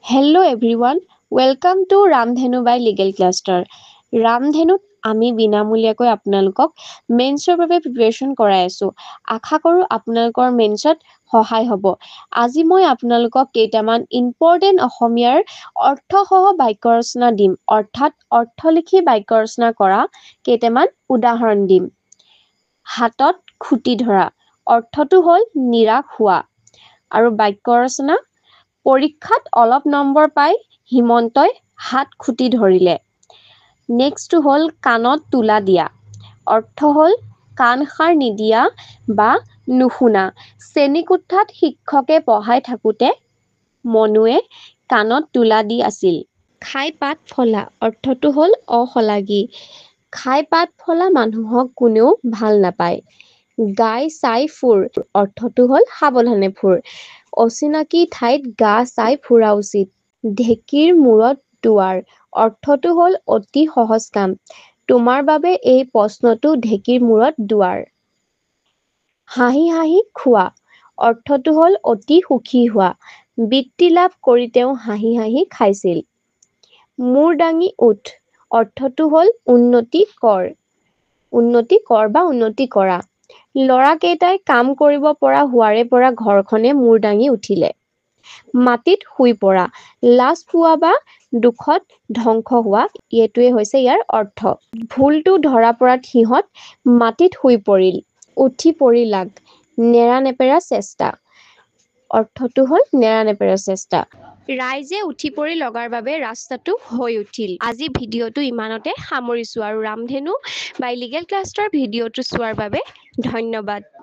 Hello everyone, welcome to Ramdhenu by Legal Cluster. Ramdhenut আমি বিনামূলীয়াকৈ আপোনালোকক মেইনছৰ বাবে প্ৰিপাৰেচন কৰাই আছো। আশা কৰো আপোনালোকৰ মেইনছত সহায় হ'ব। আজি মই আপোনালোকক কেইটামান ইম্পৰ্টেন্ট অসমীয়াৰ অৰ্থসহ বাক্য ৰচনা দিম, অৰ্থাৎ অৰ্থ লিখি বাক্য ৰচনা কৰা কেইটামান উদাহৰণ দিম। হাতত খুটি ধৰা, অৰ্থটো হ'ল নিৰাশ হোৱা। আৰু বাক্য ৰচনা, পৰীক্ষাত অলপ নম্বৰ পাই হিমন্তই হাত খুটি ধৰিলে। নেক্সটটো হ'ল কাণত তুলা দিয়া, অৰ্থ হ'ল কাণ সাৰ নিদিয়া বা নুশুনা। শ্ৰেণীকোঠাত শিক্ষকে পঢ়াই থাকোঁতে মনুৱে কাণত তুলা দি আছিল। খাই পাত ফলা, অৰ্থটো হ'ল অশলাগী। খাই পাত ফলা মানুহক কোনেও ভাল নাপায়। গাই চাই ফুৰ, অৰ্থটো হ'ল সাৱধানে ফুৰ। অচিনাকি ঠাইত গা চাই ফুৰা উচিত। ঢেঁকীৰ মূৰত দুৱাৰ, অৰ্থটো হ'ল অতি সহজ কাম। তোমাৰ বাবে এই প্ৰশ্নটো ঢেঁকীৰ মূৰত দুৱাৰ। হাঁহি হাঁহি খোৱা, অৰ্থটো হ'ল অতি সুখী হোৱা। বৃত্তি লাভ কৰি তেওঁ হাঁহি হাঁহি খাইছিল। মূৰ দাঙি উঠ, অৰ্থটো হ'ল উন্নতি কৰ বা উন্নতি কৰা। ল'ৰাকেইটাই কাম কৰিব পৰা হোৱাৰে পৰা ঘৰখনে মূৰ দাঙি উঠিলে। মাটিত শুই পৰা, লাজ পোৱা বা দুখত ধ্বংস হোৱা, এইটোৱে হৈছে ইয়াৰ অৰ্থ। ভুলটো ধৰা পৰাত সিহঁত মাটিত শুই পৰিল। উঠি পৰিলাগ, নেৰানেপেৰা চেষ্টা, অৰ্থটো হ'ল নেৰানেপেৰা চেষ্টা। ৰাইজে উঠি পৰি লগাৰ বাবে ৰাস্তাটো হৈ উঠিল। আজি ভিডিঅ'টো ইমানতে সামৰিছোঁ আৰু ৰামধেনু বাই লিগেল ক্লাষ্টাৰ ভিডিঅ'টো চোৱাৰ বাবে ধন্যবাদ।